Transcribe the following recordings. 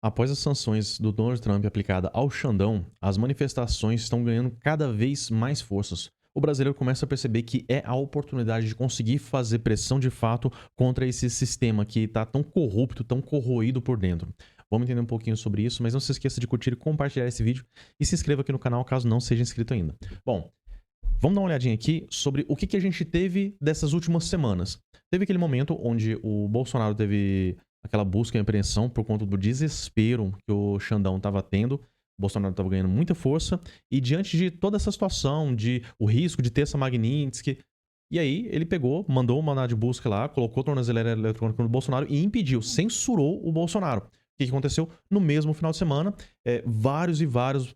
Após as sanções do Donald Trump aplicada ao Xandão, as manifestações estão ganhando cada vez mais forças. O brasileiro começa a perceber que é a oportunidade de conseguir fazer pressão de fato contra esse sistema que está tão corrupto, tão corroído por dentro. Vamos entender um pouquinho sobre isso, mas não se esqueça de curtir e compartilhar esse vídeo e se inscreva aqui no canal caso não seja inscrito ainda. Bom, vamos dar uma olhadinha aqui sobre o que a gente teve dessas últimas semanas. Teve aquele momento onde o Bolsonaro teve aquela busca e apreensão por conta do desespero que o Xandão estava tendo. O Bolsonaro estava ganhando muita força e diante de toda essa situação, de o risco de ter essa Magnitsky, e aí ele pegou, mandou um mandado de busca lá, colocou tornozeleira eletrônica no Bolsonaro e impediu, censurou o Bolsonaro. O que aconteceu? No mesmo final de semana, vários e vários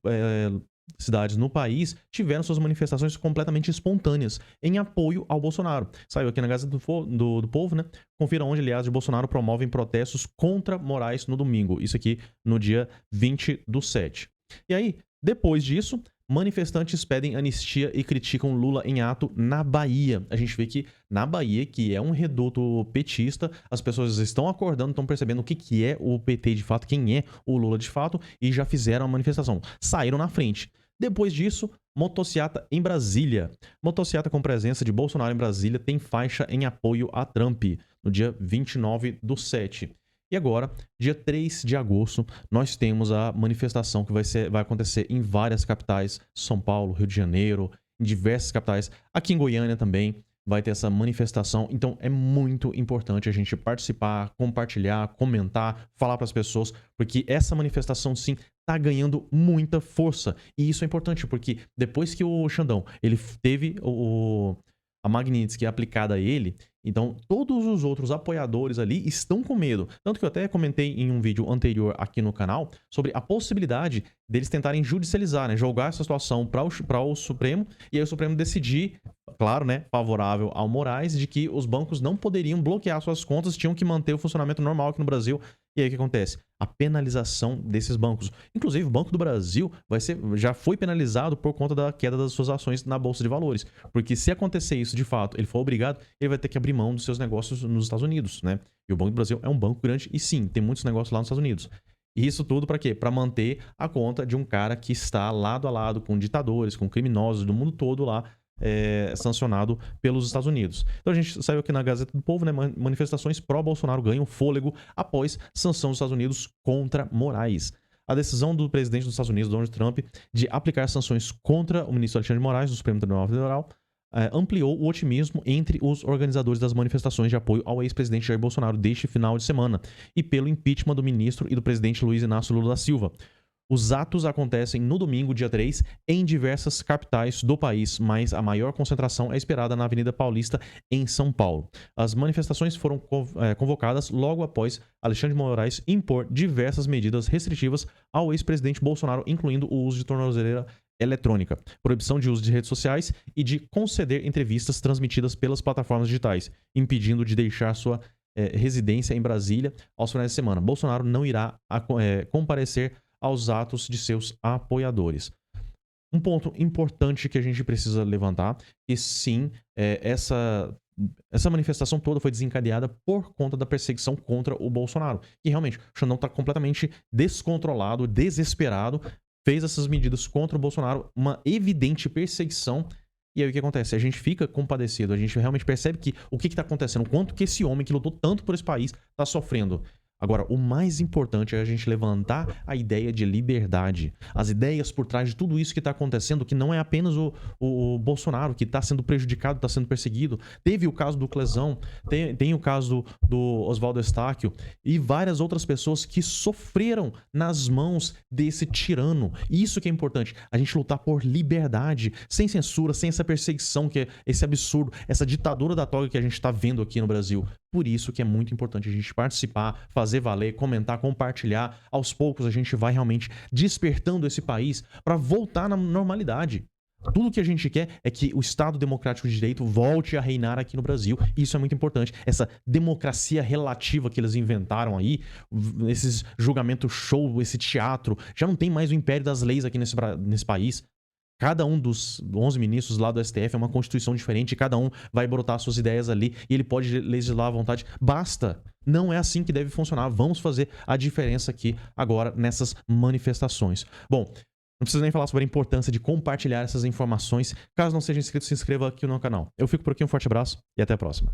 cidades no país tiveram suas manifestações completamente espontâneas em apoio ao Bolsonaro. Saiu aqui na Gazeta do Povo, né? Confira onde, aliás, o Bolsonaro promovem protestos contra Moraes no domingo. Isso aqui no dia 20/7. E aí, depois disso, manifestantes pedem anistia e criticam Lula em ato na Bahia. A gente vê que na Bahia, que é um reduto petista, as pessoas estão acordando, estão percebendo o que é o PT de fato, quem é o Lula de fato, e já fizeram a manifestação. Saíram na frente. Depois disso, motociata em Brasília. Motociata com presença de Bolsonaro em Brasília tem faixa em apoio a Trump, no dia 29/7. E agora, dia 3 de agosto, nós temos a manifestação que vai acontecer em várias capitais, São Paulo, Rio de Janeiro, em diversas capitais. Aqui em Goiânia também vai ter essa manifestação. Então é muito importante a gente participar, compartilhar, comentar, falar para as pessoas, porque essa manifestação sim tá ganhando muita força. E isso é importante, porque depois que o Xandão ele teve a Magnitsky aplicada a ele, então todos os outros apoiadores ali estão com medo. Tanto que eu até comentei em um vídeo anterior aqui no canal sobre a possibilidade deles tentarem judicializar, né? Jogar essa situação para o Supremo e aí o Supremo decidir, claro, né, favorável ao Moraes, de que os bancos não poderiam bloquear suas contas, tinham que manter o funcionamento normal aqui no Brasil. E aí o que acontece? A penalização desses bancos. Inclusive, o Banco do Brasil já foi penalizado por conta da queda das suas ações na Bolsa de Valores. Porque se acontecer isso de fato, ele for obrigado, ele vai ter que abrir mão dos seus negócios nos Estados Unidos, né? E o Banco do Brasil é um banco grande e sim, tem muitos negócios lá nos Estados Unidos. E isso tudo para quê? Para manter a conta de um cara que está lado a lado com ditadores, com criminosos do mundo todo lá, sancionado pelos Estados Unidos. Então a gente saiu aqui na Gazeta do Povo, né? Manifestações pró-Bolsonaro ganham fôlego após sanção dos Estados Unidos contra Moraes. A decisão do presidente dos Estados Unidos, Donald Trump, de aplicar sanções contra o ministro Alexandre de Moraes, do Supremo Tribunal Federal, ampliou o otimismo entre os organizadores das manifestações de apoio ao ex-presidente Jair Bolsonaro deste final de semana e pelo impeachment do ministro e do presidente Luiz Inácio Lula da Silva. Os atos acontecem no domingo, dia 3, em diversas capitais do país, mas a maior concentração é esperada na Avenida Paulista, em São Paulo. As manifestações foram convocadas logo após Alexandre de Moraes impor diversas medidas restritivas ao ex-presidente Bolsonaro, incluindo o uso de tornozeleira eletrônica, proibição de uso de redes sociais e de conceder entrevistas transmitidas pelas plataformas digitais, impedindo de deixar sua residência em Brasília aos finais de semana. Bolsonaro não irá comparecer aos atos de seus apoiadores. Um ponto importante que a gente precisa levantar, que sim, essa manifestação toda foi desencadeada por conta da perseguição contra o Bolsonaro. E realmente, o Xandão está completamente descontrolado, desesperado, fez essas medidas contra o Bolsonaro, uma evidente perseguição. E aí o que acontece? A gente fica compadecido, a gente realmente percebe que o que está acontecendo, o quanto que esse homem que lutou tanto por esse país está sofrendo. Agora, o mais importante é a gente levantar a ideia de liberdade. As ideias por trás de tudo isso que está acontecendo, que não é apenas o Bolsonaro que está sendo prejudicado, está sendo perseguido. Teve o caso do Clesão, tem o caso do Oswaldo Estáquio e várias outras pessoas que sofreram nas mãos desse tirano. E isso que é importante, a gente lutar por liberdade, sem censura, sem essa perseguição, que é esse absurdo, essa ditadura da toga que a gente está vendo aqui no Brasil. Por isso que é muito importante a gente participar, fazer valer, comentar, compartilhar. Aos poucos a gente vai realmente despertando esse país para voltar na normalidade. Tudo que a gente quer é que o Estado Democrático de Direito volte a reinar aqui no Brasil. Isso é muito importante. Essa democracia relativa que eles inventaram aí, esses julgamentos show, esse teatro, já não tem mais o império das leis aqui nesse país. Cada um dos 11 ministros lá do STF é uma constituição diferente, cada um vai brotar suas ideias ali e ele pode legislar à vontade. Basta! Não é assim que deve funcionar. Vamos fazer a diferença aqui agora nessas manifestações. Bom, não preciso nem falar sobre a importância de compartilhar essas informações. Caso não seja inscrito, se inscreva aqui no canal. Eu fico por aqui, um forte abraço e até a próxima.